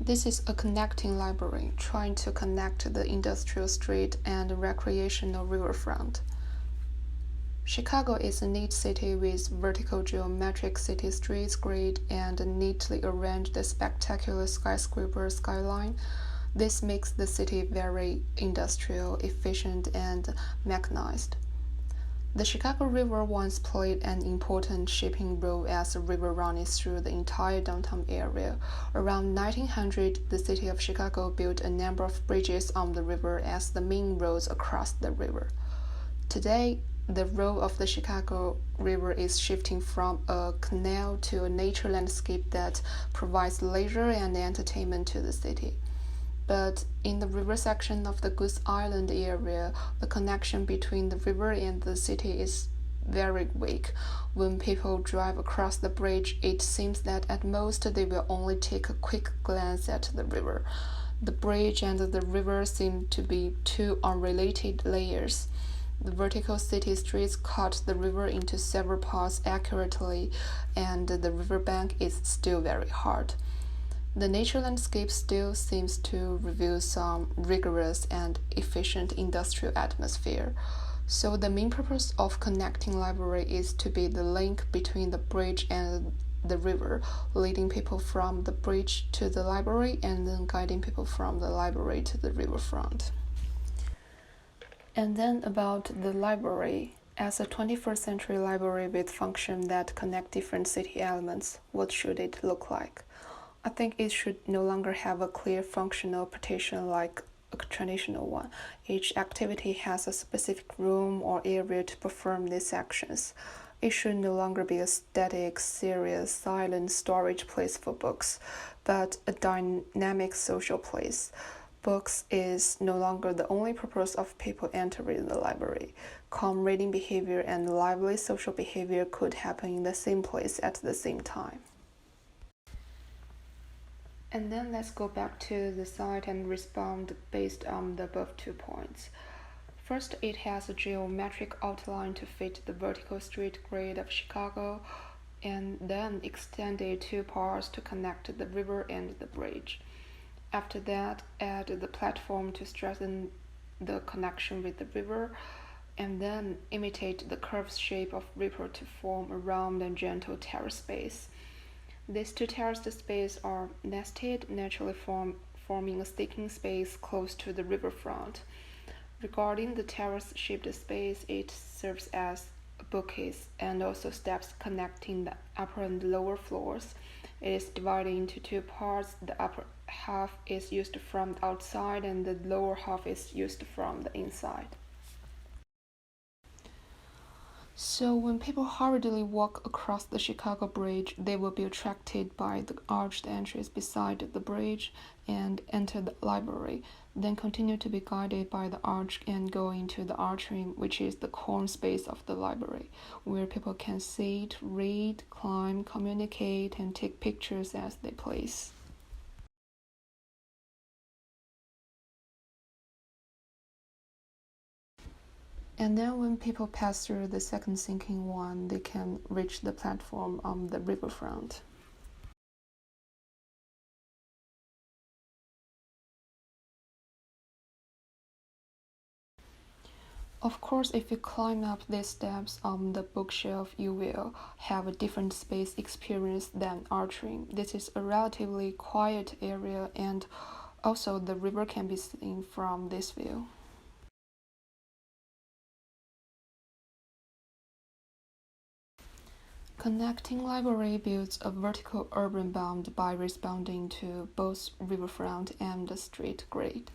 This is a connecting library, trying to connect the industrial street and recreational riverfront. Chicago is a neat city with vertical geometric city streets, grid, and neatly arranged spectacular skyscraper skyline. This makes the city very industrial, efficient, and mechanized. The Chicago River once played an important shipping role as a river running through the entire downtown area. Around 1900, the city of Chicago built a number of bridges on the river as the main roads across the river. Today, the role of the Chicago River is shifting from a canal to a nature landscape that provides leisure and entertainment to the city. But in the river section of the Goose Island area, the connection between the river and the city is very weak. When people drive across the bridge, it seems that at most they will only take a quick glance at the river. The bridge and the river seem to be two unrelated layers. The vertical city streets cut the river into several parts accurately, and the riverbank is still very hard. The nature landscape still seems to reveal some rigorous and efficient industrial atmosphere. So the main purpose of connecting library is to be the link between the bridge and the river, leading people from the bridge to the library and then guiding people from the library to the riverfront. And then about the library. As a 21st century library with functions that connect different city elements, what should it look like? I think it should no longer have a clear functional partition like a traditional one. Each activity has a specific room or area to perform these actions. It should no longer be a static, serious, silent storage place for books, but a dynamic social place. Books is no longer the only purpose of people entering the library. Calm reading behavior and lively social behavior could happen in the same place at the same time. And then let's go back to the site and respond based on the above 2 points. First, it has a geometric outline to fit the vertical street grid of Chicago, and then extended 2 parts to connect the river and the bridge. After that, add the platform to strengthen the connection with the river, and then imitate the curved shape of river to form a round and gentle terrace space. These 2 terraced spaces are nested, naturally forming a sticking space close to the riverfront. Regarding the terrace-shaped space, it serves as a bookcase and also steps connecting the upper and lower floors. It is divided into 2 parts. The upper half is used from the outside and the lower half is used from the inside. So when people hurriedly walk across the Chicago Bridge, they will be attracted by the arched entries beside the bridge and enter the library, then continue to be guided by the arch and go into the atrium, which is the core space of the library, where people can sit, read, climb, communicate, and take pictures as they please. And then when people pass through the second sinking one, they can reach the platform on the riverfront. Of course, if you climb up these steps on the bookshelf, you will have a different space experience than atrium. This is a relatively quiet area, and also the river can be seen from this view. Connecting library builds a vertical urban bound by responding to both riverfront and the street grid.